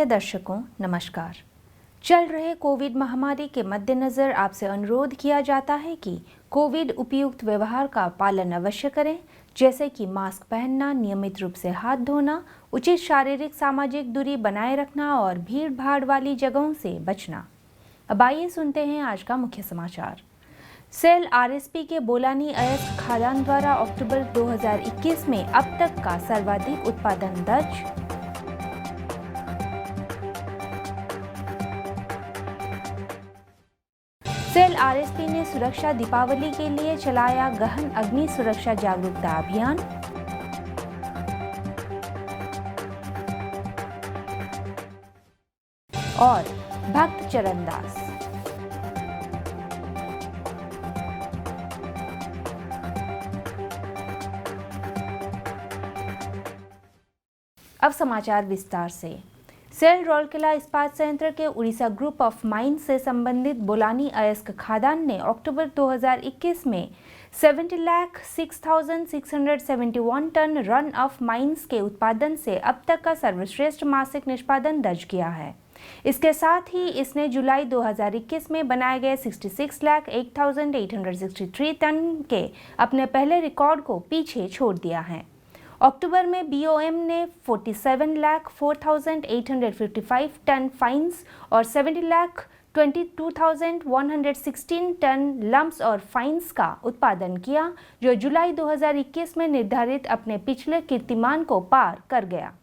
दर्शकों नमस्कार। चल रहे कोविड महामारी के मद्देनज़र आपसे अनुरोध किया जाता है कि कोविड उपयुक्त व्यवहार का पालन अवश्य करें, जैसे कि मास्क पहनना, नियमित रूप से हाथ धोना, उचित शारीरिक सामाजिक दूरी बनाए रखना और भीड़ भाड़ वाली जगहों से बचना। अब आइए सुनते हैं आज का मुख्य समाचार। सेल आरएसपी के बोलानी अयस्क खादान द्वारा अक्टूबर 2021 में अब तक का सर्वाधिक उत्पादन दर्ज। सेल आरएसपी ने सुरक्षा दीपावली के लिए चलाया गहन अग्नि सुरक्षा जागरूकता अभियान। और भक्त चरणदास। अब समाचार विस्तार से। सेल राउरकेला इस्पात संयंत्र के उड़ीसा ग्रुप ऑफ माइंस से संबंधित बोलानी अयस्क खादान ने अक्टूबर 2021 में 70,06,671 टन रन ऑफ माइंस के उत्पादन से अब तक का सर्वश्रेष्ठ मासिक निष्पादन दर्ज किया है। इसके साथ ही इसने जुलाई 2021 में बनाए गए 66,08,863 टन के अपने पहले रिकॉर्ड को पीछे छोड़ दिया है। अक्टूबर में बीओएम ने 47,04,855 टन फाइन्स और 70,22,116 टन लम्प्स और फाइन्स का उत्पादन किया, जो जुलाई 2021 में निर्धारित अपने पिछले कीर्तिमान को पार कर गया।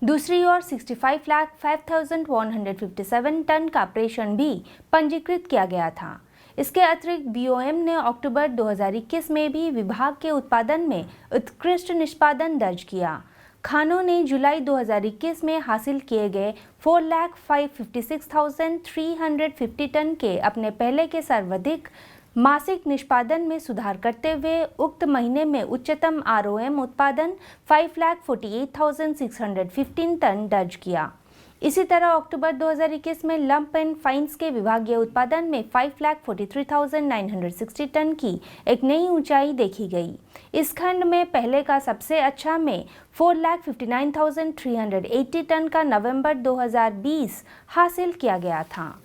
दूसरी ओर 65,05,157 टन का प्रेषण भी पंजीकृत किया गया था। इसके अतिरिक्त बीओएम ने अक्टूबर 2021 में भी विभाग के उत्पादन में उत्कृष्ट निष्पादन दर्ज किया। खानों ने जुलाई 2021 में हासिल किए गए 4,56,350 टन के अपने पहले के सर्वाधिक मासिक निष्पादन में सुधार करते हुए उक्त महीने में उच्चतम आरओएम उत्पादन 5,48,615 टन दर्ज किया। इसी तरह अक्टूबर 2021 में लंप एंड फाइन्स के विभागीय उत्पादन में 5,43,960 टन की एक नई ऊंचाई देखी गई। इस खंड में पहले का सबसे अच्छा में 4,59,380 टन का नवंबर 2020 हासिल किया गया था।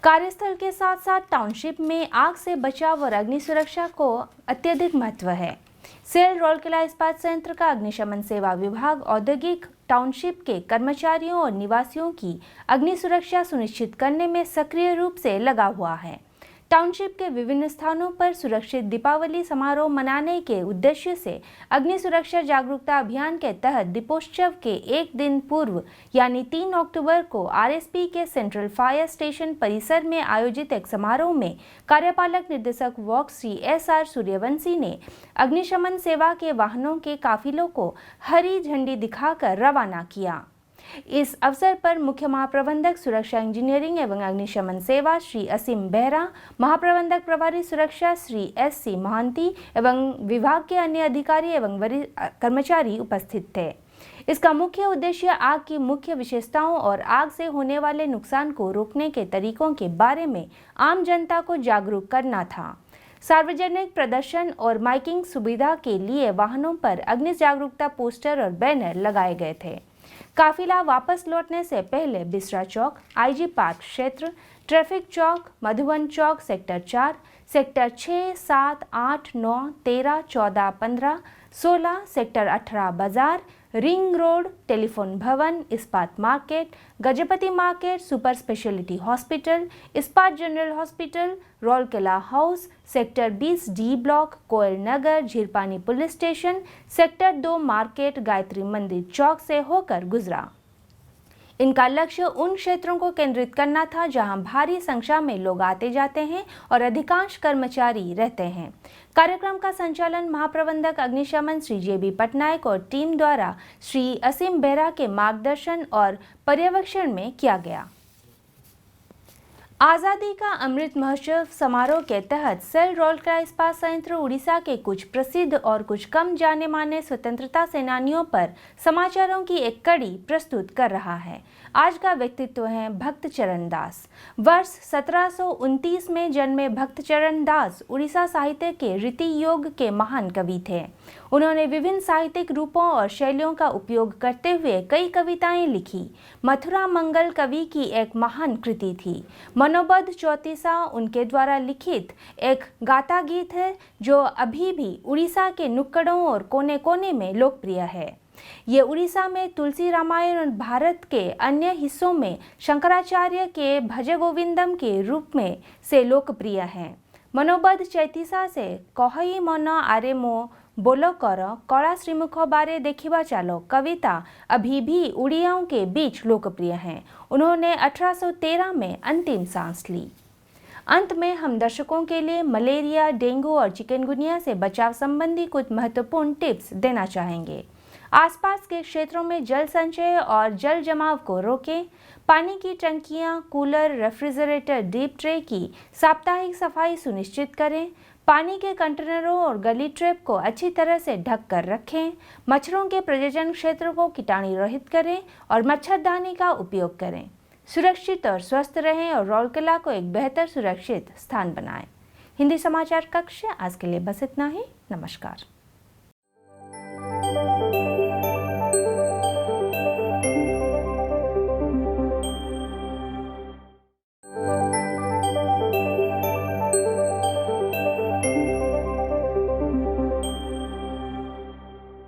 कार्यस्थल के साथ साथ टाउनशिप में आग से बचाव और अग्नि सुरक्षा को अत्यधिक महत्व है। सेल राउरकेला इस्पात संयंत्र का अग्निशमन सेवा विभाग औद्योगिक टाउनशिप के कर्मचारियों और निवासियों की अग्नि सुरक्षा सुनिश्चित करने में सक्रिय रूप से लगा हुआ है। टाउनशिप के विभिन्न स्थानों पर सुरक्षित दीपावली समारोह मनाने के उद्देश्य से अग्नि सुरक्षा जागरूकता अभियान के तहत दीपोत्सव के एक दिन पूर्व यानी 3 अक्टूबर को आरएसपी के सेंट्रल फायर स्टेशन परिसर में आयोजित एक समारोह में कार्यपालक निर्देशक वॉक श्री एसआर सूर्यवंशी ने अग्निशमन सेवा के वाहनों के काफिलों को हरी झंडी दिखाकर रवाना किया। इस अवसर पर मुख्य महाप्रबंधक सुरक्षा इंजीनियरिंग एवं अग्निशमन सेवा श्री असीम बेहरा, महाप्रबंधक प्रभारी सुरक्षा श्री एससी महांती एवं विभाग के अन्य अधिकारी एवं वरिष्ठ कर्मचारी उपस्थित थे। इसका मुख्य उद्देश्य आग की मुख्य विशेषताओं और आग से होने वाले नुकसान को रोकने के तरीकों के बारे में आम जनता को जागरूक करना था। सार्वजनिक प्रदर्शन और माइकिंग सुविधा के लिए वाहनों पर अग्नि जागरूकता पोस्टर और बैनर लगाए गए थे। काफिला वापस लौटने से पहले बिसरा चौक, आईजी पार्क क्षेत्र, ट्रैफिक चौक, मधुबन चौक, सेक्टर 4, सेक्टर 6, 7, 8, 9, 13, 14, 15, 16, सेक्टर 18 बाजार, रिंग रोड, टेलीफोन भवन, Ispat market, Gajapati market, super specialty hospital, Ispat general hospital, Rourkela house, sector 20 D block, Koel Nagar, Jhirpani police station, sector 2 market, Gayatri मंदिर चौक से होकर गुजरा। इनका लक्ष्य उन क्षेत्रों को केंद्रित करना था जहां भारी संख्या में लोग आते जाते हैं और अधिकांश कर्मचारी रहते हैं। कार्यक्रम का संचालन महाप्रबंधक अग्निशमन श्री जेबी पटनायक और टीम द्वारा श्री असीम बेहरा के मार्गदर्शन और पर्यवेक्षण में किया गया। आज़ादी का अमृत महोत्सव समारोह के तहत सेल राउरकेला इस्पात संयंत्र उड़ीसा के कुछ प्रसिद्ध और कुछ कम जाने माने स्वतंत्रता सेनानियों पर समाचारों की एक कड़ी प्रस्तुत कर रहा है। आज का व्यक्तित्व है भक्त चरण दास। वर्ष 1729 में जन्मे भक्त चरण दास उड़ीसा साहित्य के रीति योग के महान कवि थे। उन्होंने विभिन्न साहित्यिक रूपों और शैलियों का उपयोग करते हुए कई कविताएं लिखी। मथुरा मंगल कवि की एक महान कृति थी। मनोबद्ध चौतीसा उनके द्वारा लिखित एक गाथा गीत है जो अभी भी उड़ीसा के नुक्कड़ों और कोने कोने में लोकप्रिय है। ये उड़ीसा में तुलसी रामायण और भारत के अन्य हिस्सों में शंकराचार्य के भज गोविंदम के रूप में से लोकप्रिय हैं। मनोबद्ध चैतीसा से कहि मन आरे मो बोलो कर कला श्रीमुख बारे देखिबा चालो कविता अभी भी उड़ियाओं के बीच लोकप्रिय हैं। उन्होंने 1813 में अंतिम सांस ली। अंत में हम दर्शकों के लिए मलेरिया, डेंगू और चिकनगुनिया से बचाव संबंधी कुछ महत्वपूर्ण टिप्स देना चाहेंगे। आसपास के क्षेत्रों में जल संचय और जल जमाव को रोकें। पानी की टंकियां, कूलर, रेफ्रिजरेटर, डीप ट्रे की साप्ताहिक सफाई सुनिश्चित करें। पानी के कंटेनरों और गली ट्रैप को अच्छी तरह से ढक कर रखें। मच्छरों के प्रजनन क्षेत्र को कीटाणु रहित करें और मच्छरदानी का उपयोग करें। सुरक्षित और स्वस्थ रहें और राउरकेला को एक बेहतर सुरक्षित स्थान बनाएं। हिंदी समाचार कक्ष आज के लिए बस इतना ही। नमस्कार।